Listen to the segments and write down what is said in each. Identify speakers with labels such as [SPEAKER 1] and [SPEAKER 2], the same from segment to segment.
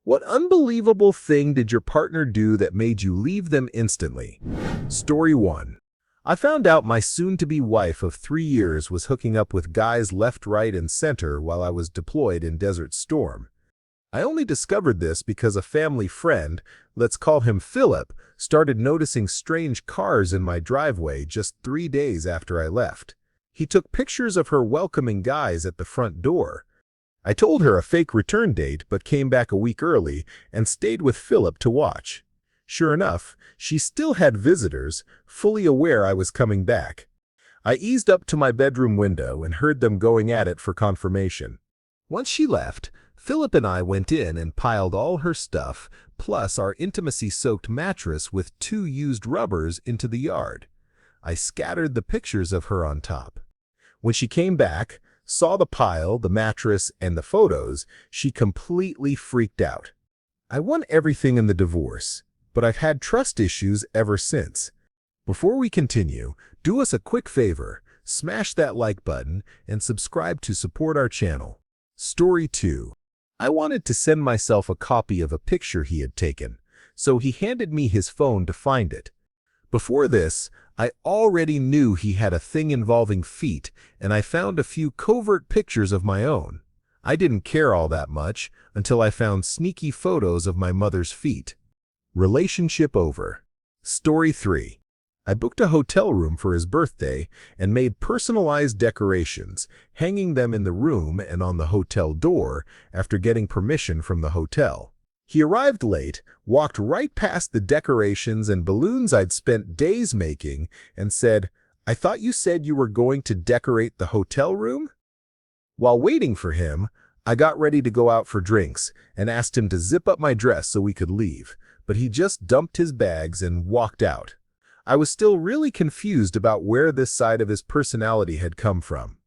[SPEAKER 1] What unbelievable thing did your partner do that made you leave them instantly? Story 1. I found out my soon-to-be wife of 3 years was hooking up with guys left, right, and center while I was deployed in Desert Storm. I only discovered this because a family friend, let's call him Philip, started noticing strange cars in my driveway just 3 days after I left. He took pictures of her welcoming guys at the front door. I told her a fake return date but came back a week early and stayed with Philip to watch. Sure enough, she still had visitors, fully aware I was coming back. I eased up to my bedroom window and heard them going at it for confirmation. Once she left, Philip and I went in and piled all her stuff, plus our intimacy-soaked mattress with 2 used rubbers, into the yard. I scattered the pictures of her on top. When she came back, saw the pile, the mattress, and the photos, she completely freaked out. I won everything in the divorce, but I've had trust issues ever since. Before we continue, do us a quick favor, smash that like button and subscribe to support our channel. Story 2. I wanted to send myself a copy of a picture he had taken, so he handed me his phone to find it. Before this, I already knew he had a thing involving feet, and I found a few covert pictures of my own. I didn't care all that much until I found sneaky photos of my mother's feet. Relationship over. Story 3. I booked a hotel room for his birthday and made personalized decorations, hanging them in the room and on the hotel door after getting permission from the hotel. He arrived late, walked right past the decorations and balloons I'd spent days making, and said, "I thought you said you were going to decorate the hotel room?" While waiting for him, I got ready to go out for drinks and asked him to zip up my dress so we could leave, but he just dumped his bags and walked out. I was still really confused about where this side of his personality had come from.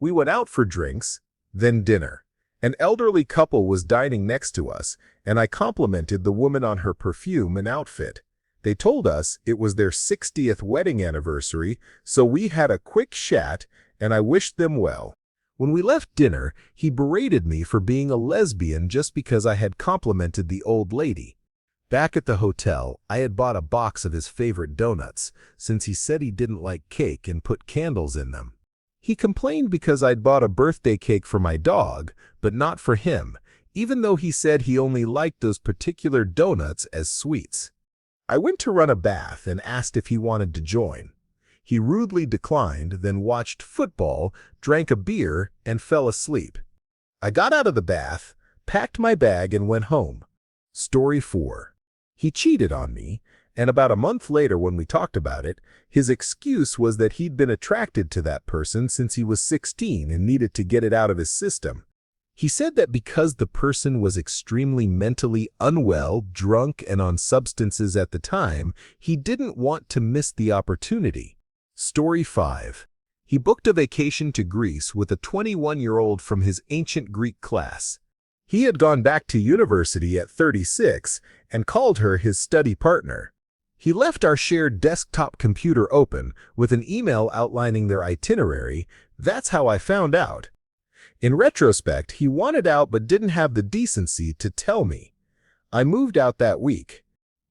[SPEAKER 1] We went out for drinks, then dinner. An elderly couple was dining next to us, and I complimented the woman on her perfume and outfit. They told us it was their 60th wedding anniversary, so we had a quick chat, and I wished them well. When we left dinner, he berated me for being a lesbian just because I had complimented the old lady. Back at the hotel, I had bought a box of his favorite donuts, since he said he didn't like cake and put candles in them. He complained because I'd bought a birthday cake for my dog, but not for him, even though he said he only liked those particular donuts as sweets. I went to run a bath and asked if he wanted to join. He rudely declined, then watched football, drank a beer, and fell asleep. I got out of the bath, packed my bag, and went home. Story 4. He cheated on me, and about a month later when we talked about it, his excuse was that he'd been attracted to that person since he was 16 and needed to get it out of his system. He said that because the person was extremely mentally unwell, drunk, and on substances at the time, he didn't want to miss the opportunity. Story 5. He booked a vacation to Greece with a 21-year-old from his ancient Greek class. He had gone back to university at 36 and called her his study partner. He left our shared desktop computer open with an email outlining their itinerary. That's how I found out. In retrospect, he wanted out but didn't have the decency to tell me. I moved out that week.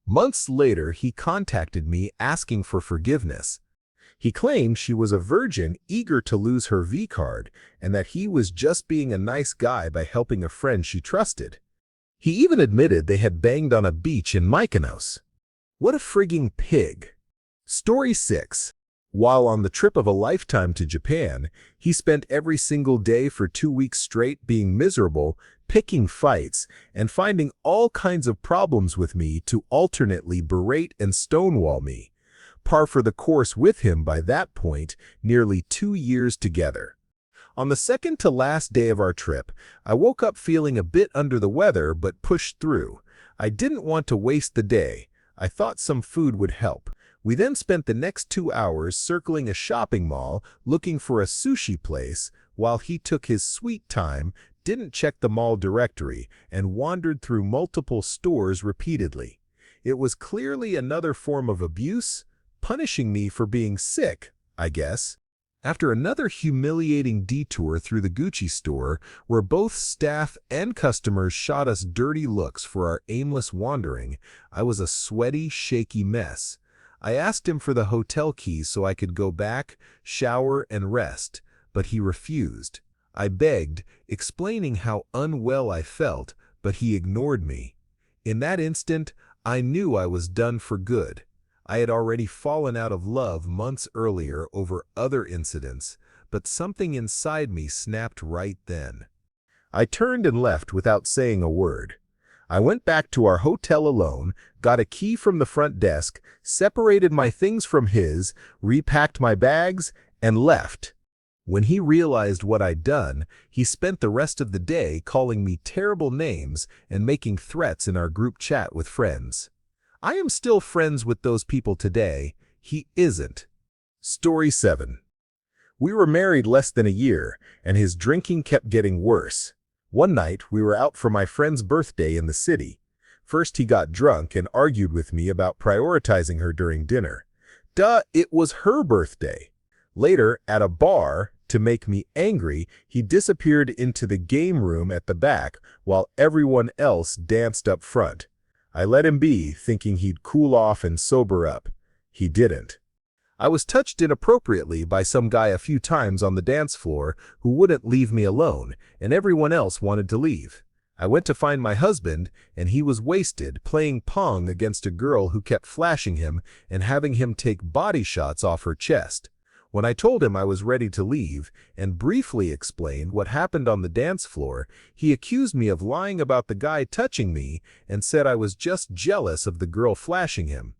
[SPEAKER 1] Months later, he contacted me asking for forgiveness. He claimed she was a virgin eager to lose her V-card and that he was just being a nice guy by helping a friend she trusted. He even admitted they had banged on a beach in Mykonos. What a frigging pig. Story 6. While on the trip of a lifetime to Japan, he spent every single day for 2 weeks straight being miserable, picking fights, and finding all kinds of problems with me to alternately berate and stonewall me. Par for the course with him by that point, nearly 2 years together. On the second to last day of our trip, I woke up feeling a bit under the weather but pushed through. I didn't want to waste the day. I thought some food would help. We then spent the next 2 hours circling a shopping mall looking for a sushi place while he took his sweet time, didn't check the mall directory, and wandered through multiple stores repeatedly. It was clearly another form of abuse, punishing me for being sick, I guess. After another humiliating detour through the Gucci store, where both staff and customers shot us dirty looks for our aimless wandering, I was a sweaty, shaky mess. I asked him for the hotel keys so I could go back, shower, and rest, but he refused. I begged, explaining how unwell I felt, but he ignored me. In that instant, I knew I was done for good. I had already fallen out of love months earlier over other incidents, but something inside me snapped right then. I turned and left without saying a word. I went back to our hotel alone, got a key from the front desk, separated my things from his, repacked my bags, and left. When he realized what I'd done, he spent the rest of the day calling me terrible names and making threats in our group chat with friends. I am still friends with those people today. He isn't. Story 7. We were married less than a year, and his drinking kept getting worse. One night, we were out for my friend's birthday in the city. First, he got drunk and argued with me about prioritizing her during dinner. Duh, it was her birthday. Later, at a bar, to make me angry, he disappeared into the game room at the back while everyone else danced up front. I let him be, thinking he'd cool off and sober up. He didn't. I was touched inappropriately by some guy a few times on the dance floor who wouldn't leave me alone, and everyone else wanted to leave. I went to find my husband, and he was wasted, playing pong against a girl who kept flashing him and having him take body shots off her chest. When I told him I was ready to leave and briefly explained what happened on the dance floor, he accused me of lying about the guy touching me and said I was just jealous of the girl flashing him.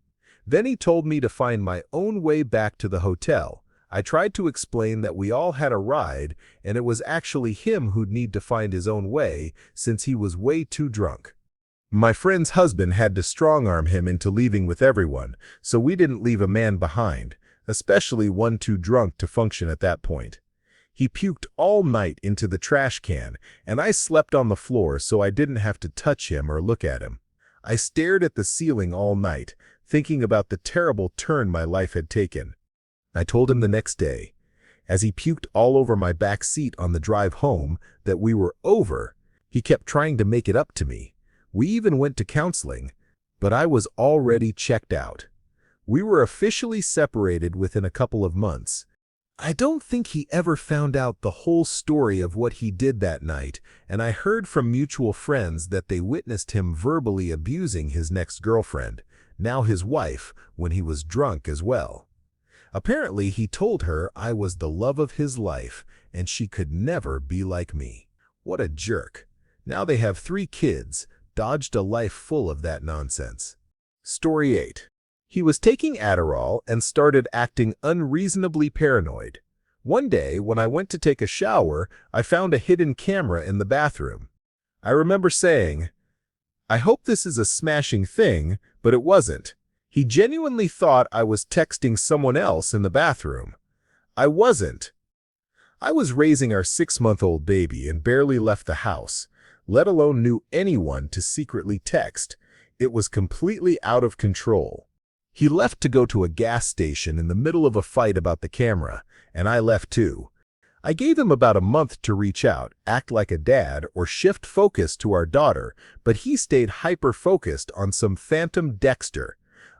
[SPEAKER 1] Then he told me to find my own way back to the hotel. I tried to explain that we all had a ride and it was actually him who'd need to find his own way since he was way too drunk. My friend's husband had to strong-arm him into leaving with everyone, so we didn't leave a man behind, especially one too drunk to function at that point. He puked all night into the trash can, and I slept on the floor so I didn't have to touch him or look at him. I stared at the ceiling all night, thinking about the terrible turn my life had taken. I told him the next day, as he puked all over my back seat on the drive home, that we were over. He kept trying to make it up to me. We even went to counseling, but I was already checked out. We were officially separated within a couple of months. I don't think he ever found out the whole story of what he did that night, and I heard from mutual friends that they witnessed him verbally abusing his next girlfriend, now his wife, when he was drunk as well. Apparently, he told her I was the love of his life and she could never be like me. What a jerk. Now they have 3 kids, dodged a life full of that nonsense. Story 8. He was taking Adderall and started acting unreasonably paranoid. One day, when I went to take a shower, I found a hidden camera in the bathroom. I remember saying, "I hope this is a smashing thing," but it wasn't. He genuinely thought I was texting someone else in the bathroom. I wasn't. I was raising our 6-month-old baby and barely left the house, let alone knew anyone to secretly text. It was completely out of control. He left to go to a gas station in the middle of a fight about the camera, and I left too. I gave him about a month to reach out, act like a dad, or shift focus to our daughter, but he stayed hyper-focused on some phantom Dexter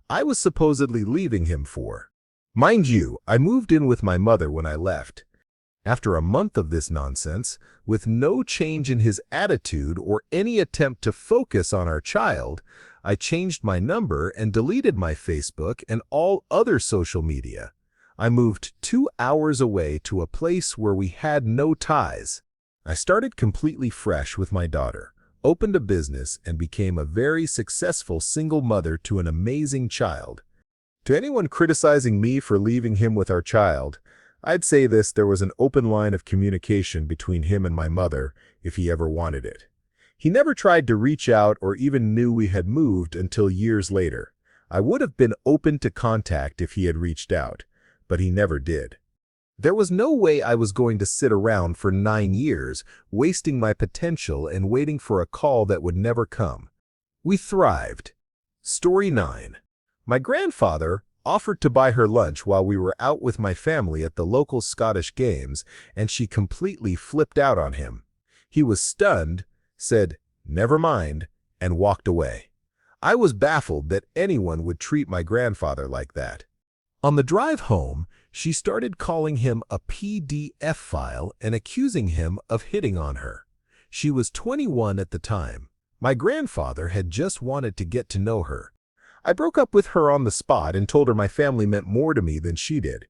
[SPEAKER 1] I was supposedly leaving him for. Mind you, I moved in with my mother when I left. After a month of this nonsense, with no change in his attitude or any attempt to focus on our child, I changed my number and deleted my Facebook and all other social media. I moved 2 hours away to a place where we had no ties. I started completely fresh with my daughter, opened a business, and became a very successful single mother to an amazing child. To anyone criticizing me for leaving him with our child, I'd say this: there was an open line of communication between him and my mother if he ever wanted it. He never tried to reach out or even knew we had moved until years later. I would have been open to contact if he had reached out, but he never did. There was no way I was going to sit around for 9 years, wasting my potential and waiting for a call that would never come. We thrived. Story 9. My grandfather, offered to buy her lunch while we were out with my family at the local Scottish games, and she completely flipped out on him. He was stunned, said, "Never mind," and walked away. I was baffled that anyone would treat my grandfather like that. On the drive home, she started calling him a PDF file and accusing him of hitting on her. She was 21 at the time. My grandfather had just wanted to get to know her. I broke up with her on the spot and told her my family meant more to me than she did.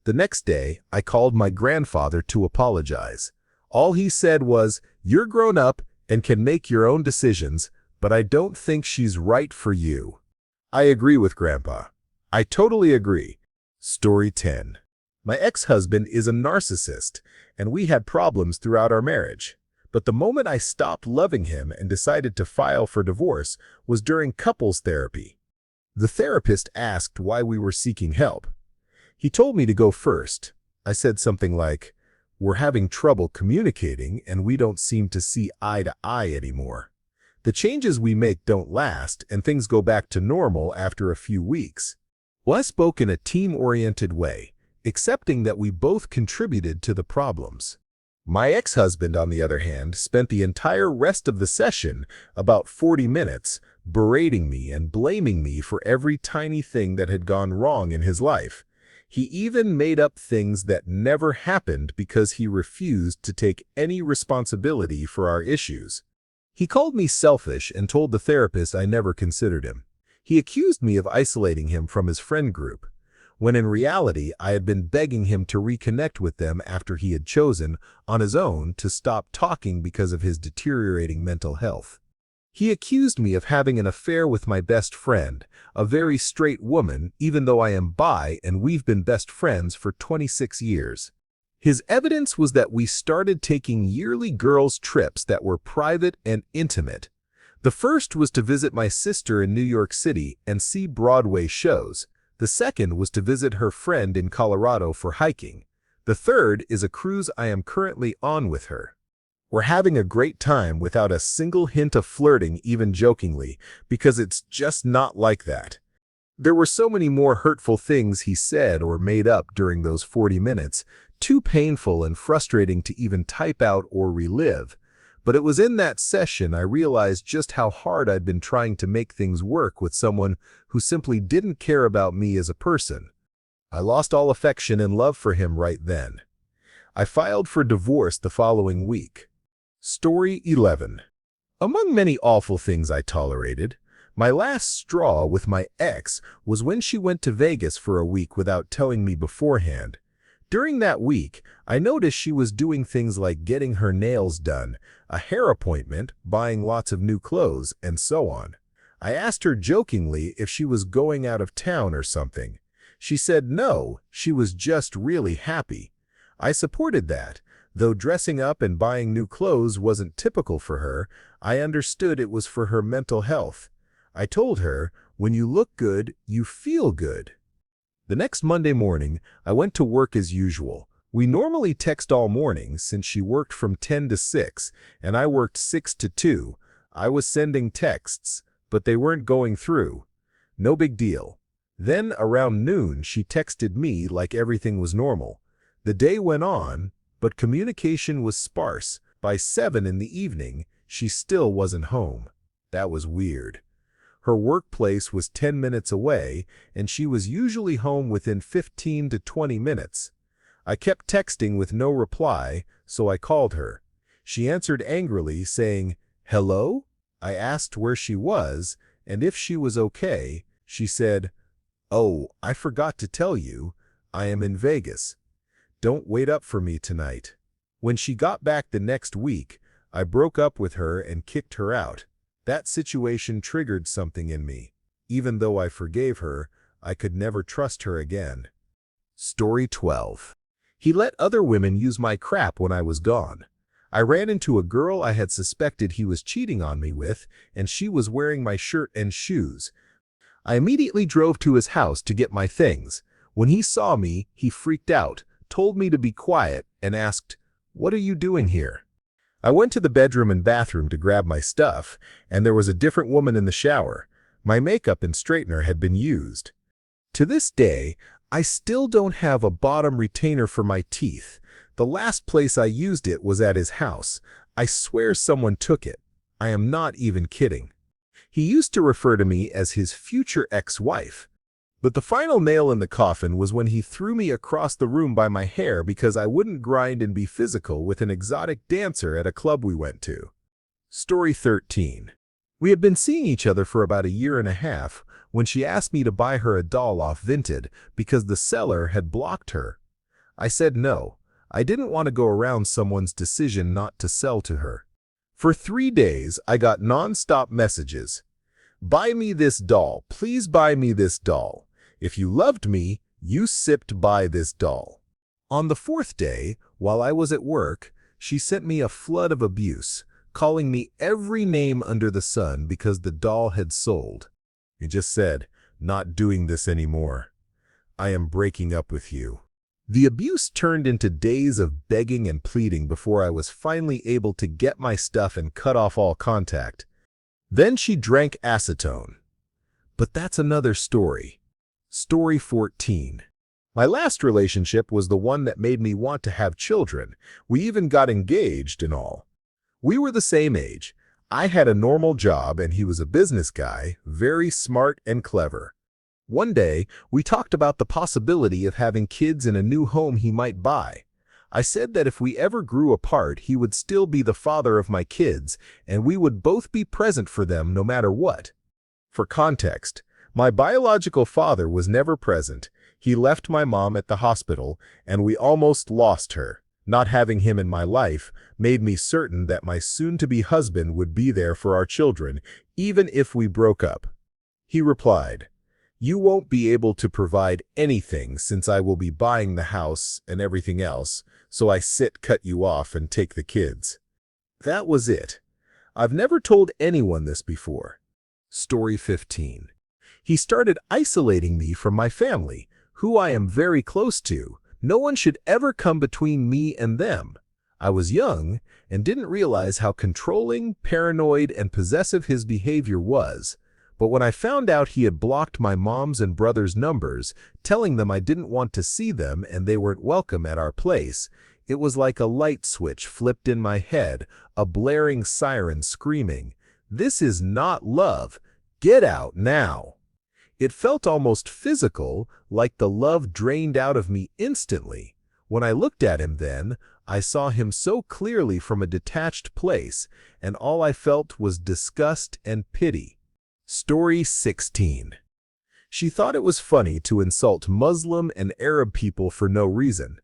[SPEAKER 1] The next day, I called my grandfather to apologize. All he said was, "You're grown up and can make your own decisions, but I don't think she's right for you." I agree with Grandpa. I totally agree. Story 10. My ex-husband is a narcissist, and we had problems throughout our marriage. But the moment I stopped loving him and decided to file for divorce was during couples therapy. The therapist asked why we were seeking help. He told me to go first. I said something like, "We're having trouble communicating and we don't seem to see eye to eye anymore. The changes we make don't last and things go back to normal after a few weeks." Well, I spoke in a team-oriented way, accepting that we both contributed to the problems. My ex-husband, on the other hand, spent the entire rest of the session, about 40 minutes, berating me and blaming me for every tiny thing that had gone wrong in his life. He even made up things that never happened because he refused to take any responsibility for our issues. He called me selfish and told the therapist I never considered him. He accused me of isolating him from his friend group, when in reality I had been begging him to reconnect with them after he had chosen, on his own, to stop talking because of his deteriorating mental health. He accused me of having an affair with my best friend, a very straight woman, even though I am bi and we've been best friends for 26 years. His evidence was that we started taking yearly girls' trips that were private and intimate. The first was to visit my sister in New York City and see Broadway shows. The second was to visit her friend in Colorado for hiking. The third is a cruise I am currently on with her. We're having a great time without a single hint of flirting, even jokingly, because it's just not like that. There were so many more hurtful things he said or made up during those 40 minutes, too painful and frustrating to even type out or relive. But it was in that session I realized just how hard I'd been trying to make things work with someone who simply didn't care about me as a person. I lost all affection and love for him right then. I filed for divorce the following week. Story 11. Among many awful things I tolerated, my last straw with my ex was when she went to Vegas for a week without telling me beforehand. During that week, I noticed she was doing things like getting her nails done, a hair appointment, buying lots of new clothes, and so on. I asked her jokingly if she was going out of town or something. She said no, she was just really happy. I supported that. Though dressing up and buying new clothes wasn't typical for her, I understood it was for her mental health. I told her, "When you look good, you feel good." The next Monday morning, I went to work as usual. We normally text all morning since she worked from 10 to 6 and I worked 6 to 2. I was sending texts, but they weren't going through. No big deal. Then around noon, she texted me like everything was normal. The day went on, but communication was sparse. By 7 in the evening, she still wasn't home. That was weird. Her workplace was 10 minutes away, and she was usually home within 15 to 20 minutes. I kept texting with no reply, so I called her. She answered angrily, saying, "Hello?" I asked where she was, and if she was okay. She said, "Oh, I forgot to tell you, I am in Vegas. Don't wait up for me tonight." When she got back the next week, I broke up with her and kicked her out. That situation triggered something in me. Even though I forgave her, I could never trust her again. Story 12. He let other women use my crap when I was gone. I ran into a girl I had suspected he was cheating on me with, and she was wearing my shirt and shoes. I immediately drove to his house to get my things. When he saw me, he freaked out, told me to be quiet, and asked, "What are you doing here?" I went to the bedroom and bathroom to grab my stuff, and there was a different woman in the shower. My makeup and straightener had been used. To this day, I still don't have a bottom retainer for my teeth. The last place I used it was at his house. I swear someone took it. I am not even kidding. He used to refer to me as his future ex-wife. But the final nail in the coffin was when he threw me across the room by my hair because I wouldn't grind and be physical with an exotic dancer at a club we went to. Story 13. We had been seeing each other for about a year and a half when she asked me to buy her a doll off Vinted because the seller had blocked her. I said no. I didn't want to go around someone's decision not to sell to her. For 3 days, I got non-stop messages. Buy me this doll. Please buy me this doll. If you loved me, you sipped buy this doll. On the 4th day, while I was at work, she sent me a flood of abuse, calling me every name under the sun because the doll had sold. It just said, "Not doing this anymore. I am breaking up with you." The abuse turned into days of begging and pleading before I was finally able to get my stuff and cut off all contact. Then she drank acetone. But that's another story. Story 14. My last relationship was the one that made me want to have children. We even got engaged and all. We were the same age. I had a normal job and he was a business guy, very smart and clever. One day, we talked about the possibility of having kids in a new home he might buy. I said that if we ever grew apart, he would still be the father of my kids, and we would both be present for them no matter what. For context, my biological father was never present. He left my mom at the hospital, and we almost lost her. Not having him in my life made me certain that my soon-to-be husband would be there for our children, even if we broke up. He replied, "You won't be able to provide anything since I will be buying the house and everything else, so I cut you off and take the kids." That was it. I've never told anyone this before. Story 15. He started isolating me from my family, who I am very close to. No one should ever come between me and them. I was young and didn't realize how controlling, paranoid, and possessive his behavior was. But when I found out he had blocked my mom's and brother's numbers, telling them I didn't want to see them and they weren't welcome at our place, it was like a light switch flipped in my head, a blaring siren screaming, "This is not love. Get out now." It felt almost physical, like the love drained out of me instantly. When I looked at him then, I saw him so clearly from a detached place, and all I felt was disgust and pity. Story 16. She thought it was funny to insult Muslim and Arab people for no reason.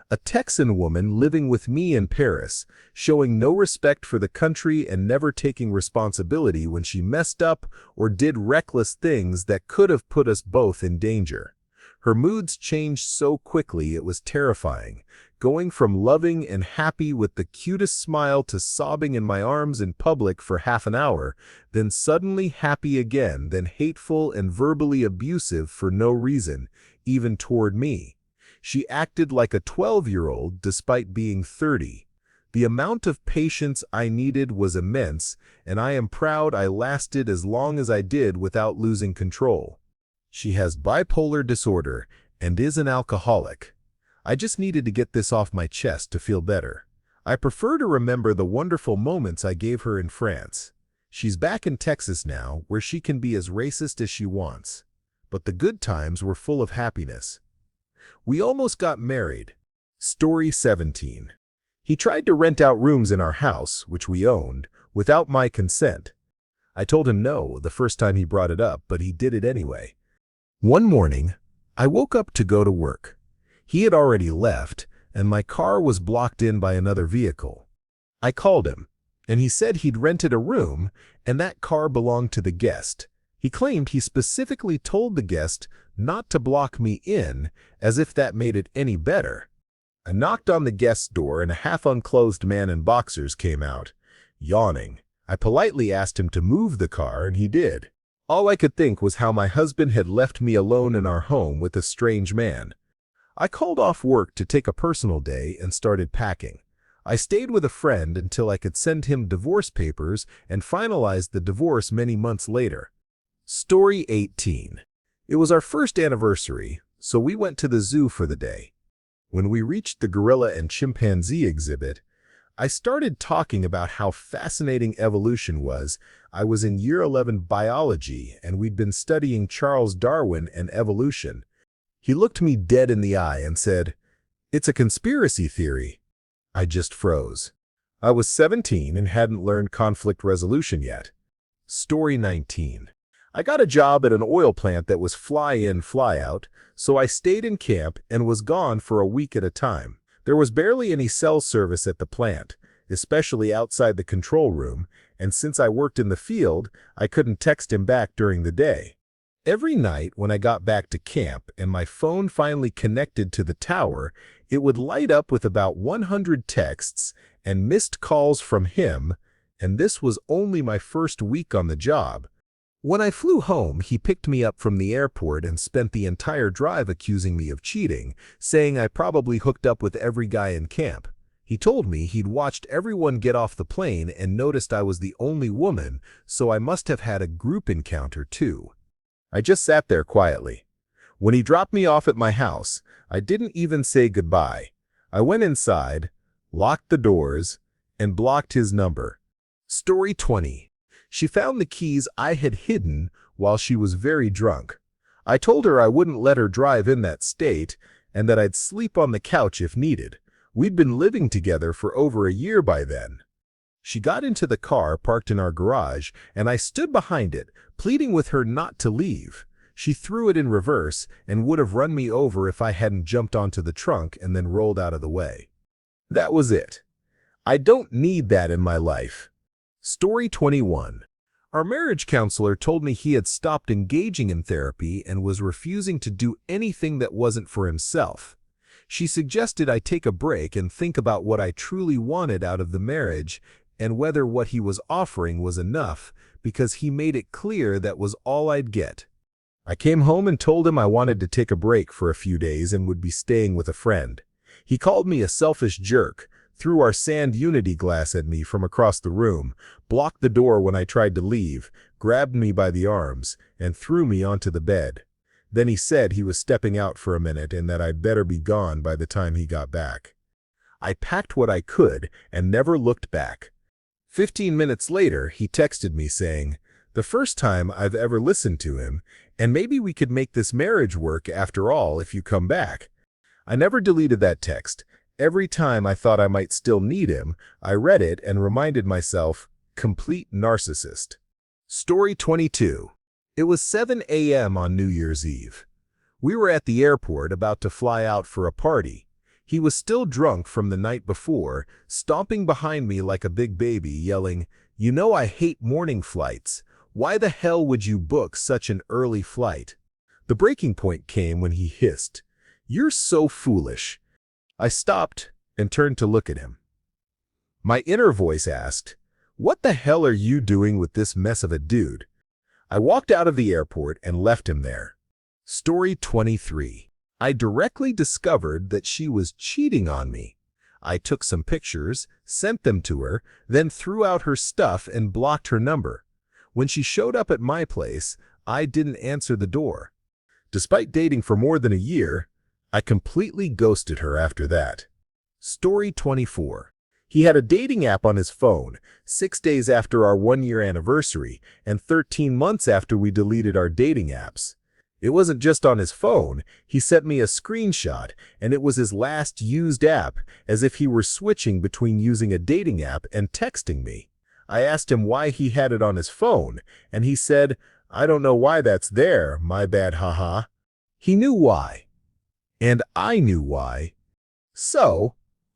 [SPEAKER 1] A Texan woman living with me in Paris, showing no respect for the country and never taking responsibility when she messed up or did reckless things that could have put us both in danger. Her moods changed so quickly it was terrifying, going from loving and happy with the cutest smile to sobbing in my arms in public for half an hour, then suddenly happy again, then hateful and verbally abusive for no reason, even toward me. She acted like a 12-year-old despite being 30. The amount of patience I needed was immense, and I am proud I lasted as long as I did without losing control. She has bipolar disorder and is an alcoholic. I just needed to get this off my chest to feel better. I prefer to remember the wonderful moments I gave her in France. She's back in Texas now, where she can be as racist as she wants. But the good times were full of happiness. We almost got married. Story 17. He tried to rent out rooms in our house, which we owned, without my consent. I told him no the first time he brought it up, but he did it anyway. One morning, I woke up to go to work. He had already left, and my car was blocked in by another vehicle. I called him, and he said he'd rented a room, and that car belonged to the guest. He claimed he specifically told the guest not to block me in, as if that made it any better. I knocked on the guest's door, and a half-unclothed man in boxers came out, yawning. I politely asked him to move the car, and he did. All I could think was how my husband had left me alone in our home with a strange man. I called off work to take a personal day and started packing. I stayed with a friend until I could send him divorce papers and finalized the divorce many months later. Story 18. It was our first anniversary, so we went to the zoo for the day. When we reached the gorilla and chimpanzee exhibit, I started talking about how fascinating evolution was. I was in year 11 biology, and we'd been studying Charles Darwin and evolution. He looked me dead in the eye and said, "It's a conspiracy theory." I just froze. I was 17 and hadn't learned conflict resolution yet. Story 19. I got a job at an oil plant that was fly-in, fly-out, so I stayed in camp and was gone for a week at a time. There was barely any cell service at the plant, especially outside the control room, and since I worked in the field, I couldn't text him back during the day. Every night when I got back to camp and my phone finally connected to the tower, it would light up with about 100 texts and missed calls from him, and this was only my first week on the job. When I flew home, he picked me up from the airport and spent the entire drive accusing me of cheating, saying I probably hooked up with every guy in camp. He told me he'd watched everyone get off the plane and noticed I was the only woman, so I must have had a group encounter too. I just sat there quietly. When he dropped me off at my house, I didn't even say goodbye. I went inside, locked the doors, and blocked his number. Story 20. She found the keys I had hidden while she was very drunk. I told her I wouldn't let her drive in that state and that I'd sleep on the couch if needed. We'd been living together for over a year by then. She got into the car parked in our garage, and I stood behind it, pleading with her not to leave. She threw it in reverse and would have run me over if I hadn't jumped onto the trunk and then rolled out of the way. That was it. I don't need that in my life. Story 21. Our marriage counselor told me he had stopped engaging in therapy and was refusing to do anything that wasn't for himself. She suggested I take a break and think about what I truly wanted out of the marriage and whether what he was offering was enough, because he made it clear that was all I'd get. I came home and told him I wanted to take a break for a few days and would be staying with a friend. He called me a selfish jerk, threw our sand unity glass at me from across the room, blocked the door when I tried to leave, grabbed me by the arms, and threw me onto the bed. Then he said he was stepping out for a minute and that I'd better be gone by the time he got back. I packed what I could and never looked back. 15 minutes later, he texted me saying, "The first time I've ever listened to him, and maybe we could make this marriage work after all if you come back." I never deleted that text. Every time I thought I might still need him, I read it and reminded myself, complete narcissist. Story 22. It was 7 a.m. on New Year's Eve. We were at the airport about to fly out for a party. He was still drunk from the night before, stomping behind me like a big baby, yelling, "You know I hate morning flights. Why the hell would you book such an early flight?" The breaking point came when he hissed, "You're so foolish." I stopped and turned to look at him. My inner voice asked, "What the hell are you doing with this mess of a dude?" I walked out of the airport and left him there. Story 23. I directly discovered that she was cheating on me. I took some pictures, sent them to her, then threw out her stuff and blocked her number. When she showed up at my place, I didn't answer the door. Despite dating for more than a year, I completely ghosted her after that. Story 24. He had a dating app on his phone 6 days after our 1-year anniversary and 13 months after we deleted our dating apps. It wasn't just on his phone. He sent me a screenshot, and it was his last used app, as if he were switching between using a dating app and texting me. I asked him why he had it on his phone, and he said, "I don't know why that's there, my bad, haha." He knew why. And I knew why. So,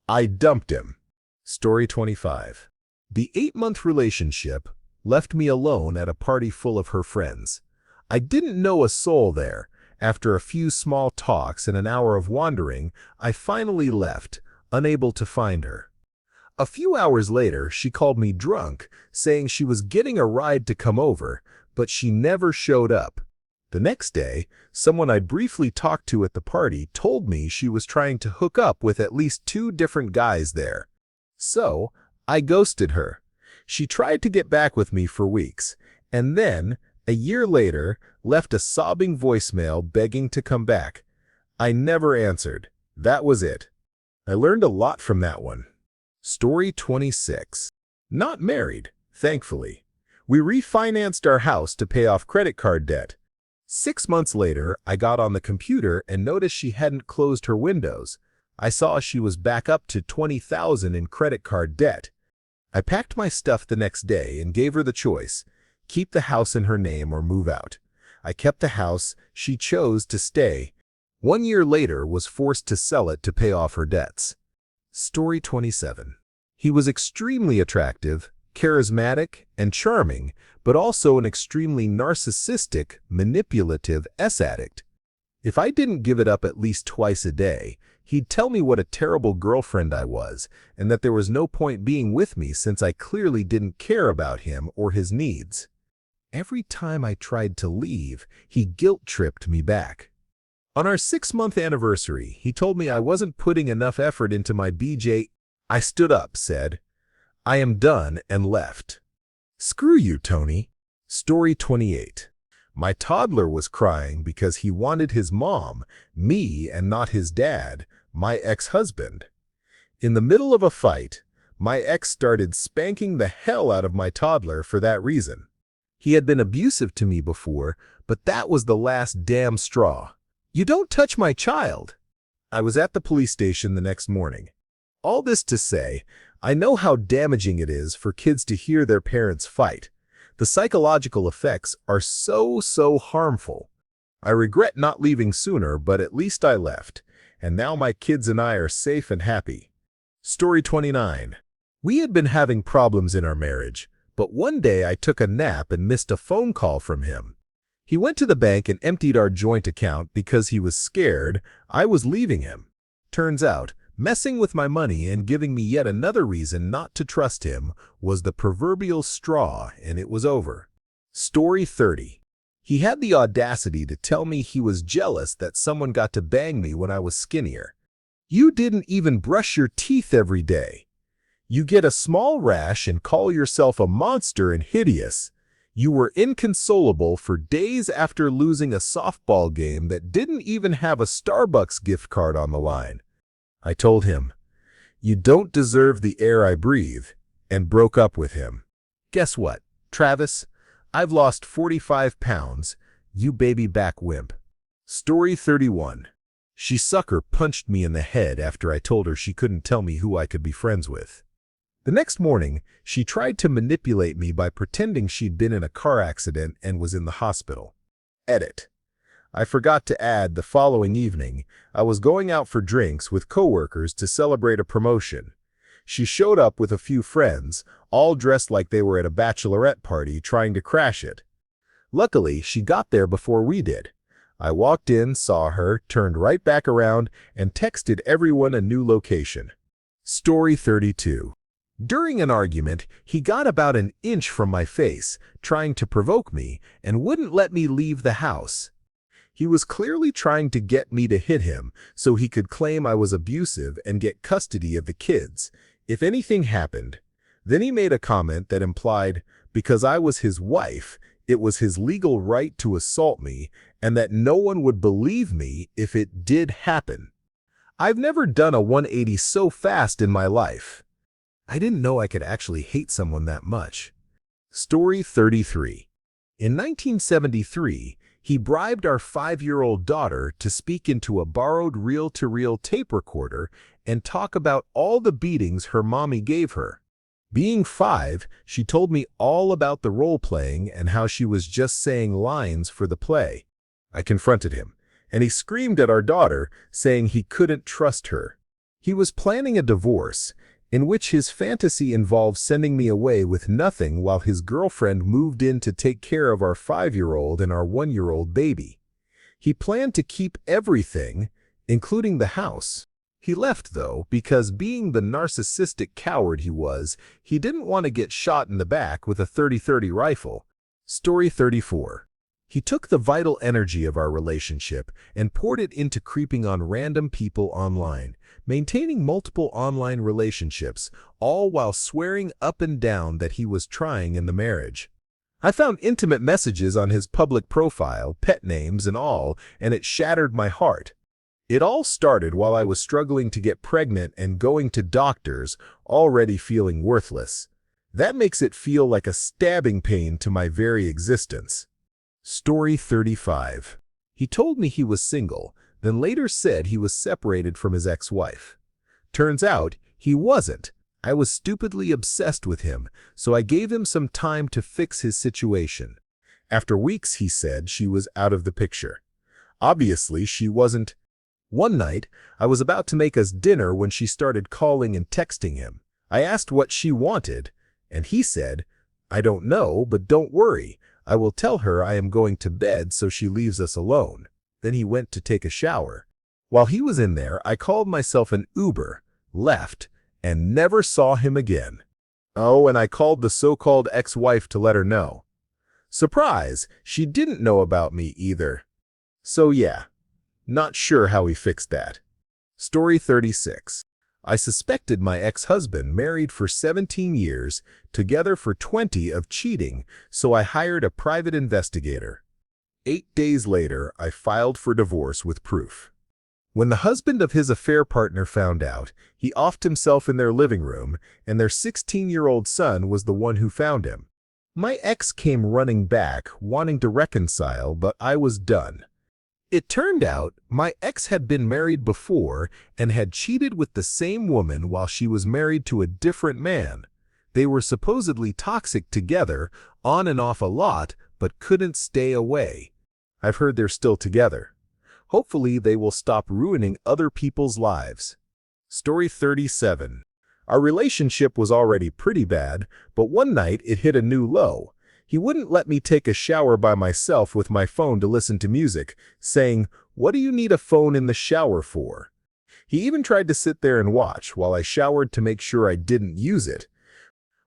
[SPEAKER 1] I dumped him. Story 25. The 8-month relationship left me alone at a party full of her friends. I didn't know a soul there. After a few small talks and an hour of wandering, I finally left, unable to find her. A few hours later, she called me drunk, saying she was getting a ride to come over, but she never showed up. The next day, someone I'd briefly talked to at the party told me she was trying to hook up with at least 2 different guys there. So, I ghosted her. She tried to get back with me for weeks, and then, A year later, left a sobbing voicemail begging to come back. I never answered. That was it. I learned a lot from that one. Story 26. Not married, thankfully. We refinanced our house to pay off credit card debt. 6 months later, I got on the computer and noticed she hadn't closed her windows. I saw she was back up to $20,000 in credit card debt. I packed my stuff the next day and gave her the choice: keep the house in her name or move out. I kept the house. She chose to stay. 1 year later, was forced to sell it to pay off her debts. Story 27. He was extremely attractive, charismatic, and charming, but also an extremely narcissistic, manipulative S-addict. If I didn't give it up at least twice a day, he'd tell me what a terrible girlfriend I was, and that there was no point being with me since I clearly didn't care about him or his needs. Every time I tried to leave, he guilt-tripped me back. On our 6-month anniversary, he told me I wasn't putting enough effort into my BJ. I stood up, said, "I am done," and left. Screw you, Tony. Story 28. My toddler was crying because he wanted his mom, me, and not his dad, my ex-husband. In the middle of a fight, my ex started spanking the hell out of my toddler for that reason. He had been abusive to me before, but that was the last damn straw. "You don't touch my child." I was at the police station the next morning. All this to say, I know how damaging it is for kids to hear their parents fight. The psychological effects are so harmful. I regret not leaving sooner, but at least I left, and now my kids and I are safe and happy. Story 29. We had been having problems in our marriage, but one day I took a nap and missed a phone call from him. He went to the bank and emptied our joint account because he was scared I was leaving him. Turns out, messing with my money and giving me yet another reason not to trust him was the proverbial straw, and it was over. Story 30. He had the audacity to tell me he was jealous that someone got to bang me when I was skinnier. You didn't even brush your teeth every day. You get a small rash and call yourself a monster and hideous. You were inconsolable for days after losing a softball game that didn't even have a Starbucks gift card on the line. I told him, "You don't deserve the air I breathe," and broke up with him. Guess what, Travis? I've lost 45 pounds, you baby back wimp. Story 31. She sucker punched me in the head after I told her she couldn't tell me who I could be friends with. The next morning, she tried to manipulate me by pretending she'd been in a car accident and was in the hospital. Edit. I forgot to add the following evening, I was going out for drinks with coworkers to celebrate a promotion. She showed up with a few friends, all dressed like they were at a bachelorette party trying to crash it. Luckily, she got there before we did. I walked in, saw her, turned right back around, and texted everyone a new location. Story 32. During an argument, he got about an inch from my face, trying to provoke me, and wouldn't let me leave the house. He was clearly trying to get me to hit him so he could claim I was abusive and get custody of the kids, if anything happened. Then he made a comment that implied, because I was his wife, it was his legal right to assault me, and that no one would believe me if it did happen. I've never done a 180 so fast in my life. I didn't know I could actually hate someone that much. Story 33. In 1973, he bribed our 5-year-old daughter to speak into a borrowed reel-to-reel tape recorder and talk about all the beatings her mommy gave her. Being 5, she told me all about the role-playing and how she was just saying lines for the play. I confronted him, and he screamed at our daughter, saying he couldn't trust her. He was planning a divorce, in which his fantasy involved sending me away with nothing while his girlfriend moved in to take care of our 5-year-old and our 1-year-old baby. He planned to keep everything, including the house. He left, though, because being the narcissistic coward he was, he didn't want to get shot in the back with a 30-30 rifle. Story 34. He took the vital energy of our relationship and poured it into creeping on random people online, maintaining multiple online relationships, all while swearing up and down that he was trying in the marriage. I found intimate messages on his public profile, pet names and all, and it shattered my heart. It all started while I was struggling to get pregnant and going to doctors, already feeling worthless. That makes it feel like a stabbing pain to my very existence. Story 35. He told me he was single, then later said he was separated from his ex-wife. Turns out, he wasn't. I was stupidly obsessed with him, so I gave him some time to fix his situation. After weeks, he said she was out of the picture. Obviously, she wasn't. One night, I was about to make us dinner when she started calling and texting him. I asked what she wanted, and he said, "I don't know, but don't worry. I will tell her I am going to bed so she leaves us alone." Then he went to take a shower. While he was in there, I called myself an Uber, left, and never saw him again. Oh, and I called the so-called ex-wife to let her know. Surprise, she didn't know about me either. So yeah, not sure how he fixed that. Story 36. I suspected my ex-husband, married for 17 years, together for 20, of cheating, so I hired a private investigator. 8 days later, I filed for divorce with proof. When the husband of his affair partner found out, he offed himself in their living room, and their 16-year-old son was the one who found him. My ex came running back, wanting to reconcile, but I was done. It turned out my ex had been married before and had cheated with the same woman while she was married to a different man. They were supposedly toxic together, on and off a lot, but couldn't stay away. I've heard they're still together. Hopefully they will stop ruining other people's lives. Story 37. Our relationship was already pretty bad, but one night it hit a new low. He wouldn't let me take a shower by myself with my phone to listen to music, saying, "What do you need a phone in the shower for?" He even tried to sit there and watch while I showered to make sure I didn't use it.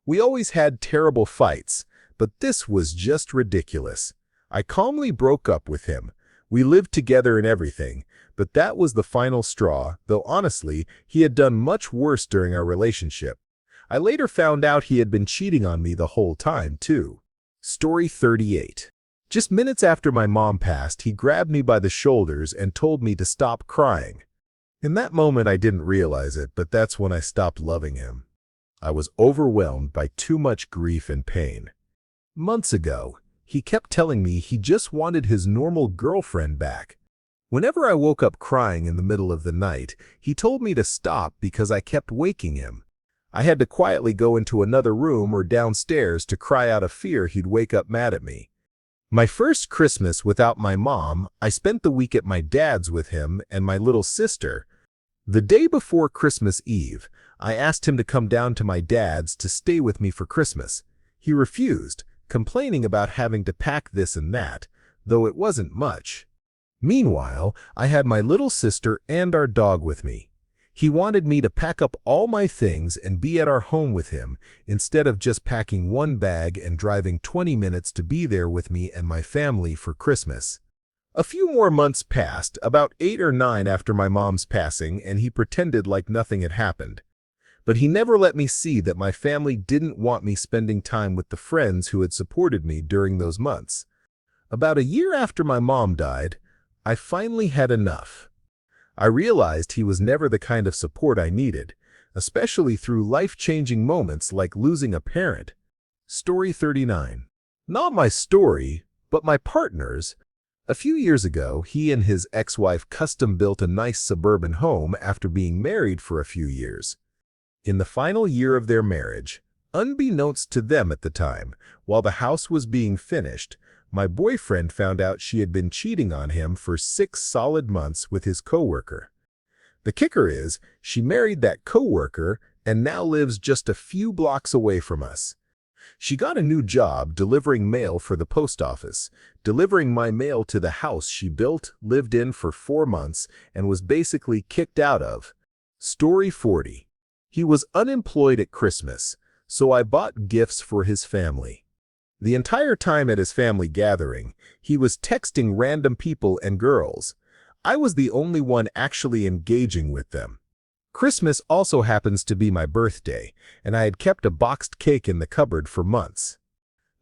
[SPEAKER 1] We always had terrible fights, but this was just ridiculous. I calmly broke up with him. We lived together and everything, but that was the final straw, though honestly, he had done much worse during our relationship. I later found out he had been cheating on me the whole time, too. Story 38. Just minutes after my mom passed, he grabbed me by the shoulders and told me to stop crying. In that moment, I didn't realize it, but that's when I stopped loving him. I was overwhelmed by too much grief and pain. Months ago, he kept telling me he just wanted his normal girlfriend back. Whenever I woke up crying in the middle of the night, he told me to stop because I kept waking him. I had to quietly go into another room or downstairs to cry out of fear he'd wake up mad at me. My first Christmas without my mom, I spent the week at my dad's with him and my little sister. The day before Christmas Eve, I asked him to come down to my dad's to stay with me for Christmas. He refused, complaining about having to pack this and that, though it wasn't much. Meanwhile, I had my little sister and our dog with me. He wanted me to pack up all my things and be at our home with him, instead of just packing one bag and driving 20 minutes to be there with me and my family for Christmas. A few more months passed, about 8 or 9 after my mom's passing, and he pretended like nothing had happened. But he never let me see that my family didn't want me spending time with the friends who had supported me during those months. About a year after my mom died, I finally had enough. I realized he was never the kind of support I needed, especially through life-changing moments like losing a parent. Story 39. Not my story, but my partner's. A few years ago, he and his ex-wife custom-built a nice suburban home after being married for a few years. In the final year of their marriage, unbeknownst to them at the time, while the house was being finished, my boyfriend found out she had been cheating on him for 6 solid months with his coworker. The kicker is, she married that coworker and now lives just a few blocks away from us. She got a new job delivering mail for the post office, delivering my mail to the house she built, lived in for 4 months, and was basically kicked out of. Story 40. He was unemployed at Christmas, so I bought gifts for his family. The entire time at his family gathering, he was texting random people and girls. I was the only one actually engaging with them. Christmas also happens to be my birthday, and I had kept a boxed cake in the cupboard for months.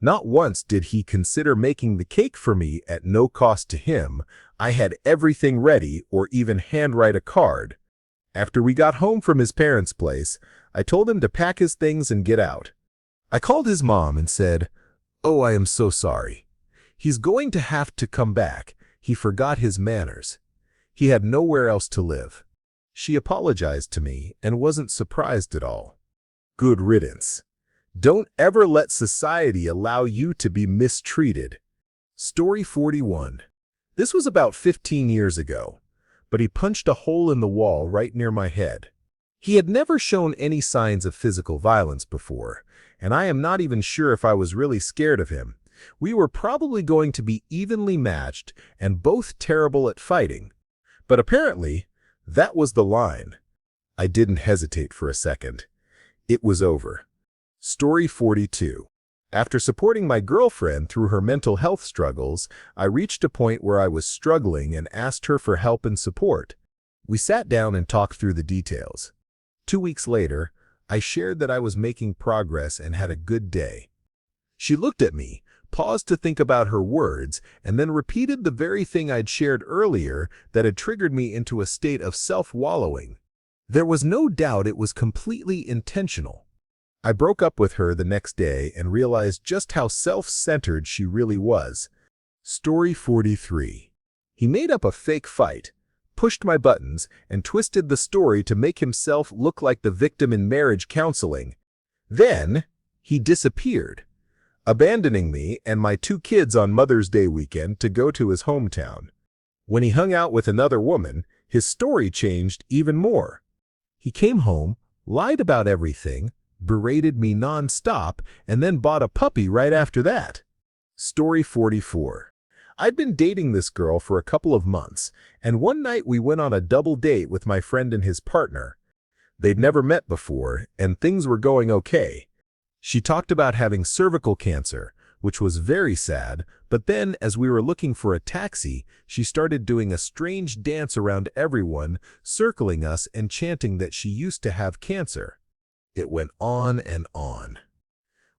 [SPEAKER 1] Not once did he consider making the cake for me at no cost to him. I had everything ready or even handwrite a card. After we got home from his parents' place, I told him to pack his things and get out. I called his mom and said, "Oh, I am so sorry. He's going to have to come back. He forgot his manners. He had nowhere else to live." She apologized to me and wasn't surprised at all. Good riddance. Don't ever let society allow you to be mistreated. Story 41. This was about 15 years ago, but he punched a hole in the wall right near my head. He had never shown any signs of physical violence before, and I am not even sure if I was really scared of him. We were probably going to be evenly matched and both terrible at fighting. But apparently, that was the line. I didn't hesitate for a second. It was over. Story 42. After supporting my girlfriend through her mental health struggles, I reached a point where I was struggling and asked her for help and support. We sat down and talked through the details. 2 weeks later, I shared that I was making progress and had a good day. She looked at me, paused to think about her words, and then repeated the very thing I'd shared earlier that had triggered me into a state of self-wallowing. There was no doubt it was completely intentional. I broke up with her the next day and realized just how self-centered she really was. Story 43. He made up a fake fight, pushed my buttons, and twisted the story to make himself look like the victim in marriage counseling. Then, he disappeared, abandoning me and my 2 kids on Mother's Day weekend to go to his hometown. When he hung out with another woman, his story changed even more. He came home, lied about everything, berated me non-stop, and then bought a puppy right after that. Story 44. I'd been dating this girl for a couple of months, and one night we went on a double date with my friend and his partner. They'd never met before, and things were going okay. She talked about having cervical cancer, which was very sad, but then, as we were looking for a taxi, she started doing a strange dance around everyone, circling us and chanting that she used to have cancer. It went on and on.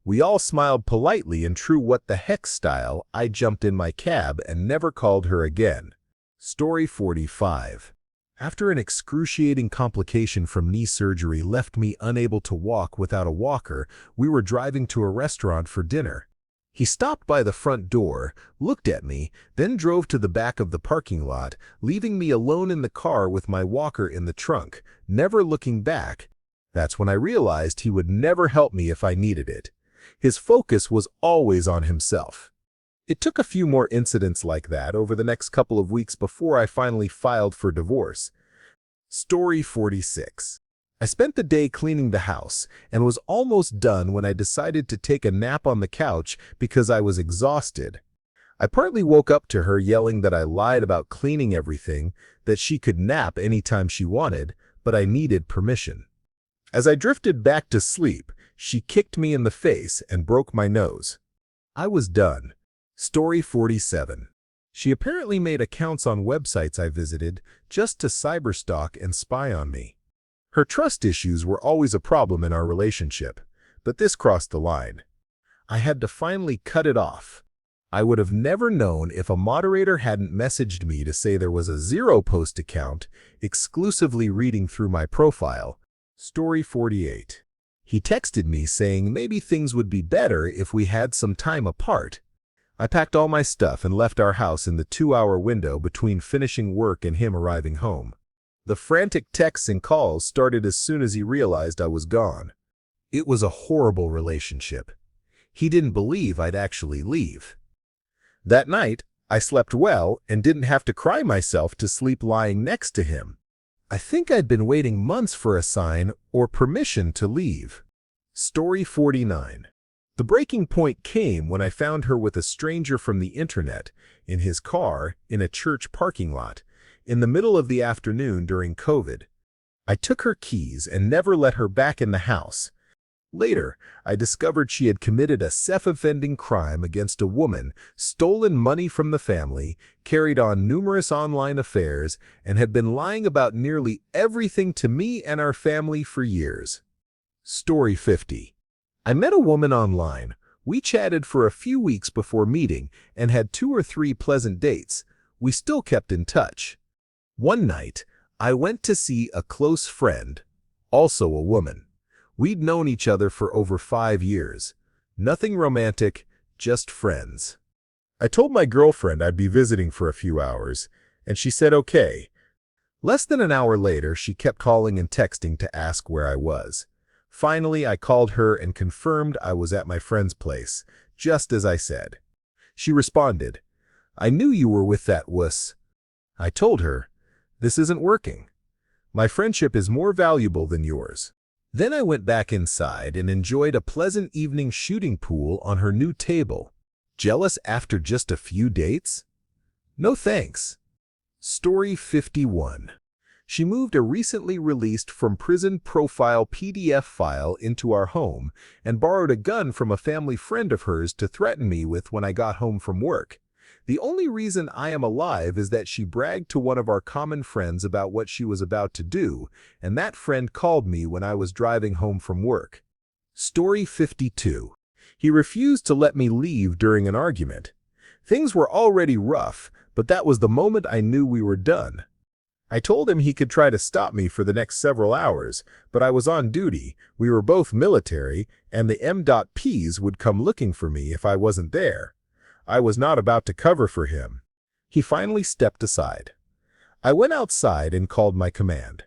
[SPEAKER 1] We all smiled politely in true what the heck style. I jumped in my cab and never called her again. Story 45. After an excruciating complication from knee surgery left me unable to walk without a walker, we were driving to a restaurant for dinner. He stopped by the front door, looked at me, then drove to the back of the parking lot, leaving me alone in the car with my walker in the trunk, never looking back. That's when I realized he would never help me if I needed it. His focus was always on himself. It took a few more incidents like that over the next couple of weeks before I finally filed for divorce. Story 46. I spent the day cleaning the house and was almost done when I decided to take a nap on the couch because I was exhausted. I partly woke up to her yelling that I lied about cleaning everything, that she could nap anytime she wanted, but I needed permission. As I drifted back to sleep, she kicked me in the face and broke my nose. I was done. Story 47. She apparently made accounts on websites I visited just to cyberstalk and spy on me. Her trust issues were always a problem in our relationship, but this crossed the line. I had to finally cut it off. I would have never known if a moderator hadn't messaged me to say there was a zero-post account exclusively reading through my profile. Story 48. He texted me saying maybe things would be better if we had some time apart. I packed all my stuff and left our house in the 2-hour window between finishing work and him arriving home. The frantic texts and calls started as soon as he realized I was gone. It was a horrible relationship. He didn't believe I'd actually leave. That night, I slept well and didn't have to cry myself to sleep lying next to him. I think I'd been waiting months for a sign or permission to leave. Story 49. The breaking point came when I found her with a stranger from the internet, in his car, in a church parking lot, in the middle of the afternoon during COVID. I took her keys and never let her back in the house. Later, I discovered she had committed a self-offending crime against a woman, stolen money from the family, carried on numerous online affairs, and had been lying about nearly everything to me and our family for years. Story 50. I met a woman online, We chatted for a few weeks before meeting and had 2 or 3 pleasant dates. We still kept in touch. One night, I went to see a close friend, also a woman. We'd known each other for over 5 years. Nothing romantic, just friends. I told my girlfriend I'd be visiting for a few hours, and she said okay. Less than an hour later, she kept calling and texting to ask where I was. Finally, I called her and confirmed I was at my friend's place, just as I said. She responded, "I knew you were with that wuss." I told her, "This isn't working. My friendship is more valuable than yours." Then I went back inside and enjoyed a pleasant evening shooting pool on her new table. Jealous after just a few dates? No thanks. Story 51. She moved a recently released from prison profile PDF file into our home and borrowed a gun from a family friend of hers to threaten me with when I got home from work. The only reason I am alive is that she bragged to one of our common friends about what she was about to do, and that friend called me when I was driving home from work. Story 52. He refused to let me leave during an argument. Things were already rough, but that was the moment I knew we were done. I told him he could try to stop me for the next several hours, but I was on duty, we were both military, and the M.Ps would come looking for me if I wasn't there. I was not about to cover for him. He finally stepped aside. I went outside and called my command.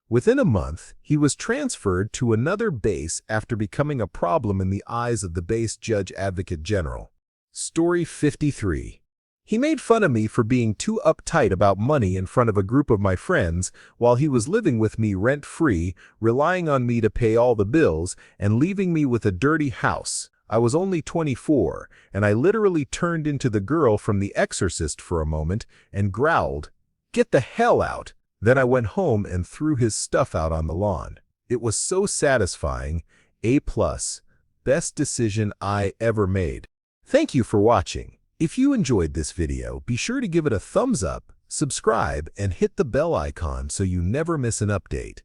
[SPEAKER 1] Within a month, he was transferred to another base after becoming a problem in the eyes of the base Judge Advocate General. Story 53. He made fun of me for being too uptight about money in front of a group of my friends while he was living with me rent-free, relying on me to pay all the bills, and leaving me with a dirty house. I was only 24, and I literally turned into the girl from The Exorcist for a moment and growled, "Get the hell out!" Then I went home and threw his stuff out on the lawn. It was so satisfying. A+. Best decision I ever made. Thank you for watching. If you enjoyed this video, be sure to give it a thumbs up, subscribe, and hit the bell icon so you never miss an update.